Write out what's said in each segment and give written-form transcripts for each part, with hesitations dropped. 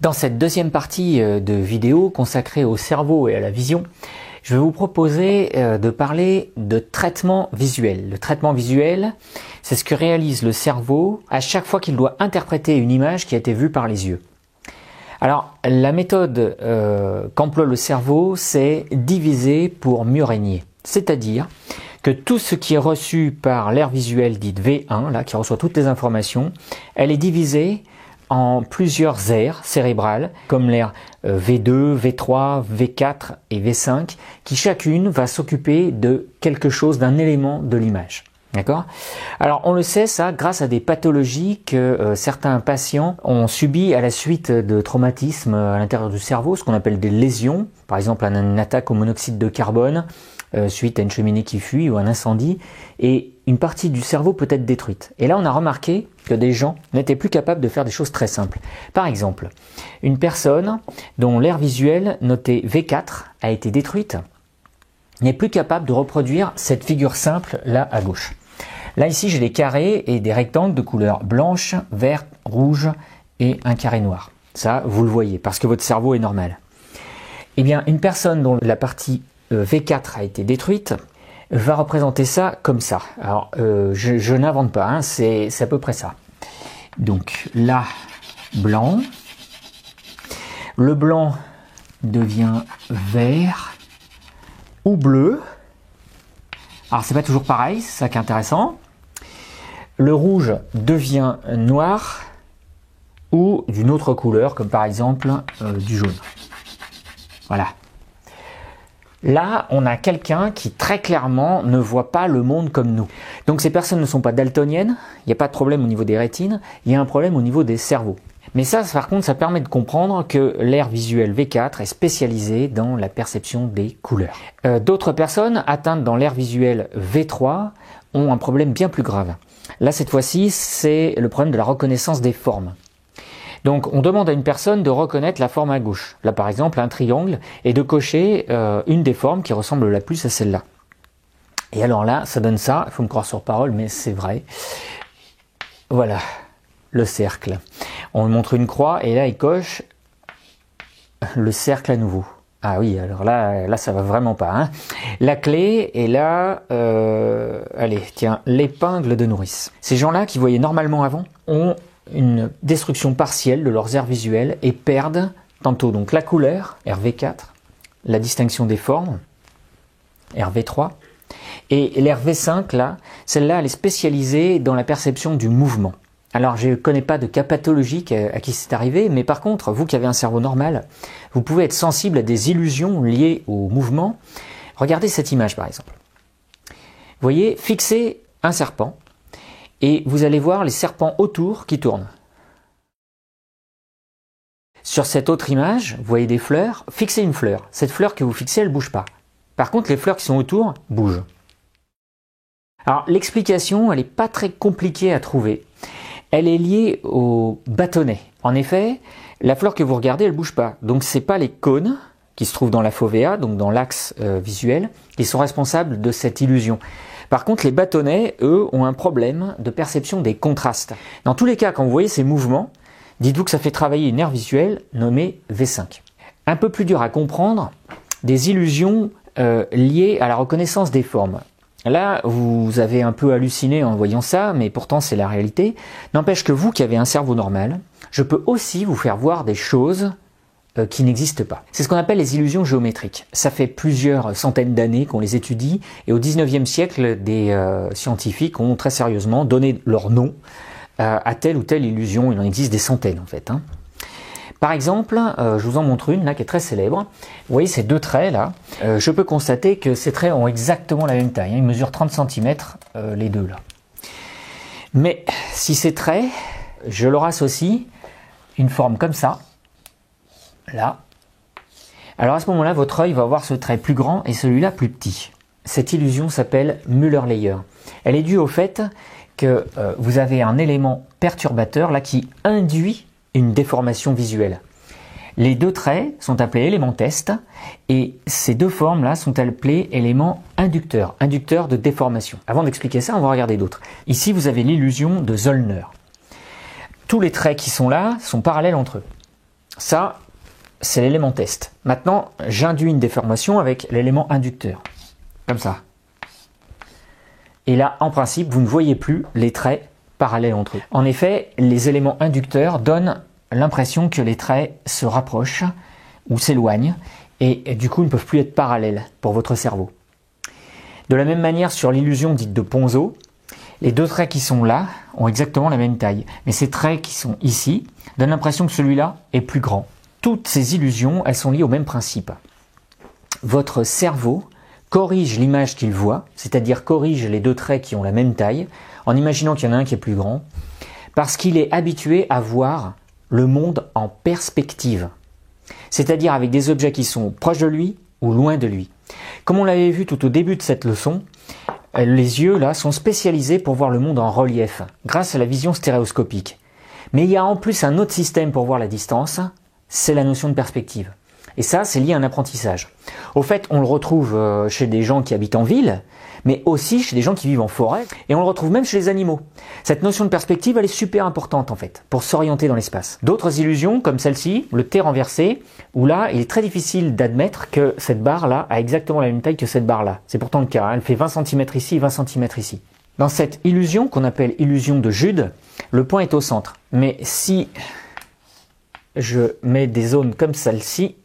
Dans cette deuxième partie de vidéo consacrée au cerveau et à la vision, je vais vous proposer de parler de traitement visuel. Le traitement visuel, c'est ce que réalise le cerveau à chaque fois qu'il doit interpréter une image qui a été vue par les yeux. Alors, la méthode qu'emploie le cerveau, c'est diviser pour mieux régner. C'est-à-dire que tout ce qui est reçu par l'aire visuelle dite V1, là, qui reçoit toutes les informations, elle est divisée en plusieurs aires cérébrales, comme l'aire V2, V3, V4 et V5, qui chacune va s'occuper de quelque chose, d'un élément de l'image. D'accord ? Alors on le sait ça grâce à des pathologies que certains patients ont subies à la suite de traumatismes à l'intérieur du cerveau, ce qu'on appelle des lésions, par exemple une attaque au monoxyde de carbone suite à une cheminée qui fuit ou un incendie, et une partie du cerveau peut être détruite. Et là on a remarqué que des gens n'étaient plus capables de faire des choses très simples. Par exemple, une personne dont l'aire visuelle notée V4 a été détruite n'est plus capable de reproduire cette figure simple là à gauche. Là ici j'ai des carrés et des rectangles de couleur blanche, verte, rouge et un carré noir. Ça vous le voyez parce que votre cerveau est normal. Eh bien une personne dont la partie V4 a été détruite va représenter ça comme ça. Alors je n'invente pas, hein, c'est à peu près ça. Donc là, blanc. Le blanc devient vert ou bleu. Alors c'est pas toujours pareil, c'est ça qui est intéressant. Le rouge devient noir ou d'une autre couleur, comme par exemple du jaune. Voilà. Là, on a quelqu'un qui très clairement ne voit pas le monde comme nous. Donc ces personnes ne sont pas daltoniennes, il n'y a pas de problème au niveau des rétines, il y a un problème au niveau des cerveaux. Mais ça, par contre, ça permet de comprendre que l'aire visuelle V4 est spécialisée dans la perception des couleurs. D'autres personnes atteintes dans l'aire visuelle V3 ont un problème bien plus grave. Là, cette fois-ci, c'est le problème de la reconnaissance des formes. Donc, on demande à une personne de reconnaître la forme à gauche. Là, par exemple, un triangle, et de cocher une des formes qui ressemble la plus à celle-là. Et alors là, ça donne ça. Il faut me croire sur parole, mais c'est vrai. Voilà, le cercle. On lui montre une croix, et là, il coche le cercle à nouveau. Ah oui, alors là ça va vraiment pas. Hein. La clé est là, allez, tiens, l'épingle de nourrice. Ces gens-là qui voyaient normalement avant ont une destruction partielle de leurs aires visuelles et perdent tantôt donc la couleur, RV4, la distinction des formes, RV3, et l'RV5, là, celle-là, elle est spécialisée dans la perception du mouvement. Alors, je ne connais pas de cas pathologique à qui c'est arrivé, mais par contre, vous qui avez un cerveau normal, vous pouvez être sensible à des illusions liées au mouvement. Regardez cette image, par exemple. Vous voyez, fixez un serpent, et vous allez voir les serpents autour qui tournent. Sur cette autre image, vous voyez des fleurs, fixez une fleur. Cette fleur que vous fixez, elle ne bouge pas. Par contre, les fleurs qui sont autour bougent. Alors, l'explication, elle n'est pas très compliquée à trouver. Elle est liée au bâtonnet. En effet, la fleur que vous regardez, elle ne bouge pas. Donc, ce n'est pas les cônes qui se trouvent dans la fovea, donc dans l'axe visuel, qui sont responsables de cette illusion. Par contre, les bâtonnets, eux, ont un problème de perception des contrastes. Dans tous les cas, quand vous voyez ces mouvements, dites-vous que ça fait travailler une aire visuelle nommée V5. Un peu plus dur à comprendre, des illusions liées à la reconnaissance des formes. Là, vous avez un peu halluciné en voyant ça, mais pourtant c'est la réalité. N'empêche que vous qui avez un cerveau normal, je peux aussi vous faire voir des choses qui n'existent pas. C'est ce qu'on appelle les illusions géométriques. Ça fait plusieurs centaines d'années qu'on les étudie, et au 19e siècle, des scientifiques ont très sérieusement donné leur nom à telle ou telle illusion. Il en existe des centaines en fait. Hein. Par exemple, je vous en montre une là qui est très célèbre. Vous voyez ces deux traits là. Je peux constater que ces traits ont exactement la même taille. Hein. Ils mesurent 30 cm les deux là. Mais si ces traits, je leur associe une forme comme ça, là, alors à ce moment-là, votre œil va avoir ce trait plus grand et celui-là plus petit. Cette illusion s'appelle Müller-Lyer. Elle est due au fait que vous avez un élément perturbateur là qui induit une déformation visuelle. Les deux traits sont appelés éléments test et ces deux formes-là sont appelées éléments inducteurs, inducteurs de déformation. Avant d'expliquer ça, on va regarder d'autres. Ici, vous avez l'illusion de Zollner. Tous les traits qui sont là sont parallèles entre eux. Ça, c'est l'élément test. Maintenant, j'induis une déformation avec l'élément inducteur. Comme ça. Et là, en principe, vous ne voyez plus les traits parallèles entre eux. En effet, les éléments inducteurs donnent l'impression que les traits se rapprochent ou s'éloignent et du coup ne peuvent plus être parallèles pour votre cerveau. De la même manière, sur l'illusion dite de Ponzo, les deux traits qui sont là ont exactement la même taille. Mais ces traits qui sont ici donnent l'impression que celui-là est plus grand. Toutes ces illusions, elles sont liées au même principe. Votre cerveau corrige l'image qu'il voit, c'est-à-dire corrige les deux traits qui ont la même taille, en imaginant qu'il y en a un qui est plus grand, parce qu'il est habitué à voir le monde en perspective, c'est-à-dire avec des objets qui sont proches de lui ou loin de lui. Comme on l'avait vu tout au début de cette leçon, les yeux là sont spécialisés pour voir le monde en relief, grâce à la vision stéréoscopique. Mais il y a en plus un autre système pour voir la distance, c'est la notion de perspective. Et ça, c'est lié à un apprentissage. Au fait, on le retrouve chez des gens qui habitent en ville, mais aussi chez des gens qui vivent en forêt, et on le retrouve même chez les animaux. Cette notion de perspective, elle est super importante en fait, pour s'orienter dans l'espace. D'autres illusions, comme celle-ci, le T renversé, où là, il est très difficile d'admettre que cette barre-là a exactement la même taille que cette barre-là. C'est pourtant le cas, hein. Elle fait 20 cm ici, 20 cm ici. Dans cette illusion, qu'on appelle illusion de Jude, le point est au centre. Mais si je mets des zones comme celle-ci,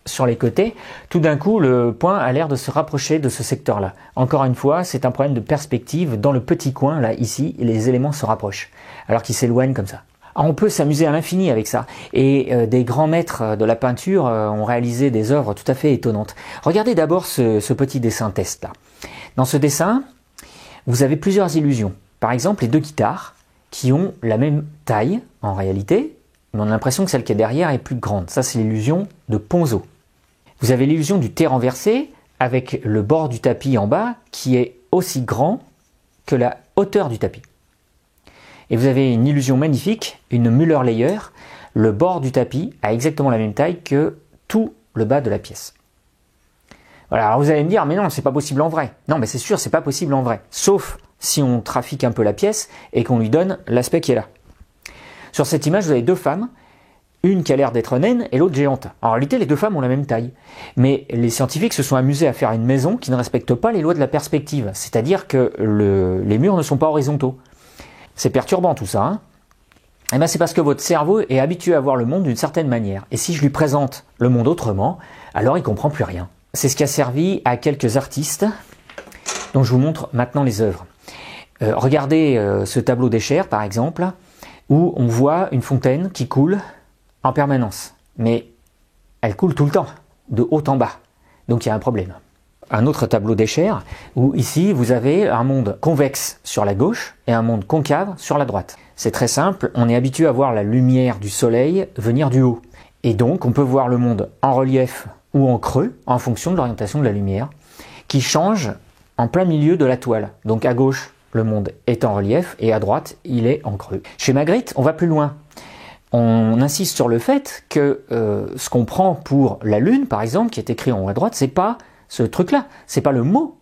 sur les côtés, tout d'un coup, le point a l'air de se rapprocher de ce secteur-là. Encore une fois, c'est un problème de perspective. Dans le petit coin, là, ici, les éléments se rapprochent, alors qu'ils s'éloignent comme ça. Alors, on peut s'amuser à l'infini avec ça. Et des grands maîtres de la peinture ont réalisé des œuvres tout à fait étonnantes. Regardez d'abord ce petit dessin test-là. Dans ce dessin, vous avez plusieurs illusions. Par exemple, les deux guitares qui ont la même taille, en réalité, mais on a l'impression que celle qui est derrière est plus grande. Ça, c'est l'illusion de Ponzo. Vous avez l'illusion du T renversé avec le bord du tapis en bas qui est aussi grand que la hauteur du tapis. Et vous avez une illusion magnifique, une Müller-Lyer. Le bord du tapis a exactement la même taille que tout le bas de la pièce. Voilà, alors vous allez me dire, mais non, c'est pas possible en vrai. Non, mais c'est sûr, c'est pas possible en vrai. Sauf si on trafique un peu la pièce et qu'on lui donne l'aspect qui est là. Sur cette image, vous avez deux femmes, une qui a l'air d'être naine et l'autre géante. En réalité, les deux femmes ont la même taille. Mais les scientifiques se sont amusés à faire une maison qui ne respecte pas les lois de la perspective. C'est-à-dire que les murs ne sont pas horizontaux. C'est perturbant tout ça, hein. Eh bien, c'est parce que votre cerveau est habitué à voir le monde d'une certaine manière. Et si je lui présente le monde autrement, alors il ne comprend plus rien. C'est ce qui a servi à quelques artistes, dont je vous montre maintenant les œuvres. Regardez ce tableau d'Escher, par exemple, où on voit une fontaine qui coule en permanence. Mais elle coule tout le temps, de haut en bas. Donc il y a un problème. Un autre tableau d'Escher, où ici vous avez un monde convexe sur la gauche et un monde concave sur la droite. C'est très simple, on est habitué à voir la lumière du soleil venir du haut. Et donc on peut voir le monde en relief ou en creux, en fonction de l'orientation de la lumière, qui change en plein milieu de la toile. Donc à gauche, le monde est en relief et à droite, il est en creux. Chez Magritte, on va plus loin. On insiste sur le fait que ce qu'on prend pour la Lune, par exemple, qui est écrit en haut à droite, c'est pas ce truc-là, c'est pas le mot.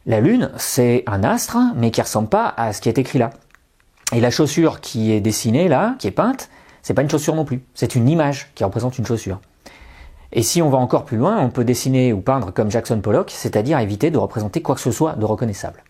La Lune, c'est un astre, mais qui ressemble pas à ce qui est écrit là. Et la chaussure qui est dessinée là, qui est peinte, c'est pas une chaussure non plus. C'est une image qui représente une chaussure. Et si on va encore plus loin, on peut dessiner ou peindre comme Jackson Pollock, c'est-à-dire éviter de représenter quoi que ce soit de reconnaissable.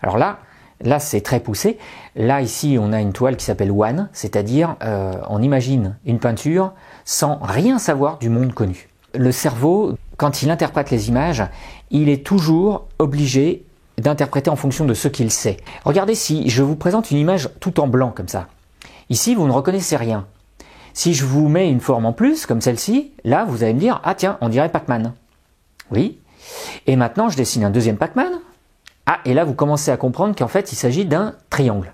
Alors là c'est très poussé. Là ici on a une toile qui s'appelle One, c'est-à-dire on imagine une peinture sans rien savoir du monde connu. Le cerveau, quand il interprète les images, il est toujours obligé d'interpréter en fonction de ce qu'il sait. Regardez, si je vous présente une image tout en blanc comme ça. Ici vous ne reconnaissez rien. Si je vous mets une forme en plus, comme celle-ci, là vous allez me dire, ah tiens, on dirait Pac-Man. Oui. Et maintenant je dessine un deuxième Pac-Man. Ah, et là vous commencez à comprendre qu'en fait il s'agit d'un triangle.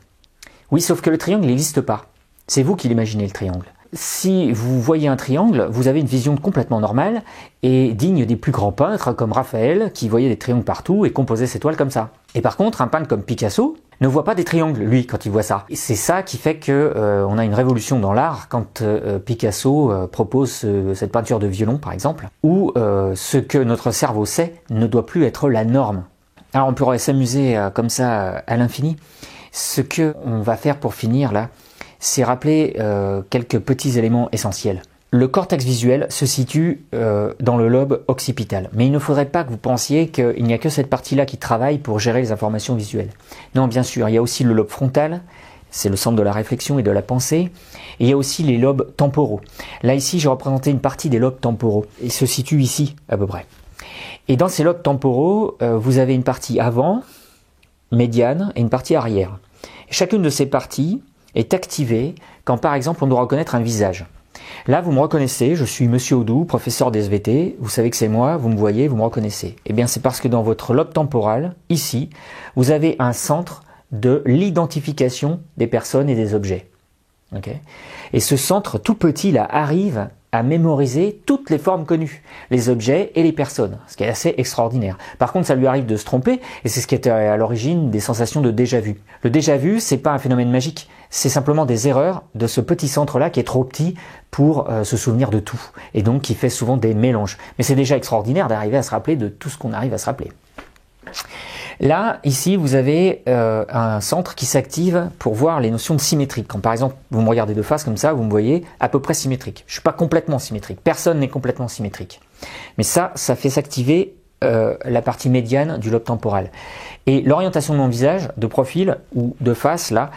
Oui, sauf que le triangle n'existe pas. C'est vous qui l'imaginez, le triangle. Si vous voyez un triangle, vous avez une vision complètement normale et digne des plus grands peintres comme Raphaël qui voyait des triangles partout et composait ses toiles comme ça. Et par contre, un peintre comme Picasso ne voit pas des triangles, lui, quand il voit ça. Et c'est ça qui fait que on a une révolution dans l'art quand Picasso propose cette peinture de violon, par exemple, où ce que notre cerveau sait ne doit plus être la norme. Alors on pourrait s'amuser comme ça à l'infini. Ce que on va faire pour finir là, c'est rappeler quelques petits éléments essentiels. Le cortex visuel se situe dans le lobe occipital. Mais il ne faudrait pas que vous pensiez qu'il n'y a que cette partie-là qui travaille pour gérer les informations visuelles. Non, bien sûr, il y a aussi le lobe frontal, c'est le centre de la réflexion et de la pensée. Et il y a aussi les lobes temporaux. Là, ici, j'ai représenté une partie des lobes temporaux. Ils se situent ici, à peu près. Et dans ces lobes temporaux, vous avez une partie avant, médiane et une partie arrière. Et chacune de ces parties est activée quand, par exemple, on doit reconnaître un visage. Là, vous me reconnaissez, je suis Monsieur Audou, professeur d'SVT, vous savez que c'est moi, vous me voyez, vous me reconnaissez. Eh bien, c'est parce que dans votre lobe temporal, ici, vous avez un centre de l'identification des personnes et des objets. Okay. Et ce centre tout petit, là, arrive à mémoriser toutes les formes connues, les objets et les personnes, ce qui est assez extraordinaire. Par contre, ça lui arrive de se tromper, et c'est ce qui était à l'origine des sensations de déjà-vu. Le déjà-vu, c'est pas un phénomène magique, c'est simplement des erreurs de ce petit centre-là qui est trop petit pour se souvenir de tout, et donc qui fait souvent des mélanges. Mais c'est déjà extraordinaire d'arriver à se rappeler de tout ce qu'on arrive à se rappeler. Là, ici, vous avez un centre qui s'active pour voir les notions de symétrique. Quand par exemple, vous me regardez de face comme ça, vous me voyez à peu près symétrique. Je ne suis pas complètement symétrique. Personne n'est complètement symétrique. Mais ça fait s'activer la partie médiane du lobe temporal. Et l'orientation de mon visage, de profil ou de face, là,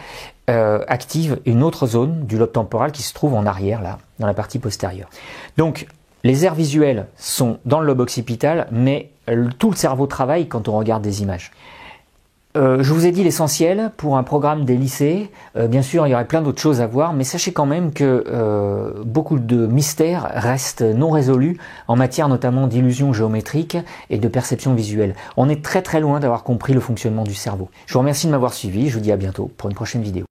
active une autre zone du lobe temporal qui se trouve en arrière, là, dans la partie postérieure. Donc, les aires visuelles sont dans le lobe occipital, mais tout le cerveau travaille quand on regarde des images. Je vous ai dit l'essentiel pour un programme des lycées. Bien sûr, il y aurait plein d'autres choses à voir, mais sachez quand même que beaucoup de mystères restent non résolus en matière notamment d'illusions géométriques et de perception visuelle. On est très très loin d'avoir compris le fonctionnement du cerveau. Je vous remercie de m'avoir suivi, je vous dis à bientôt pour une prochaine vidéo.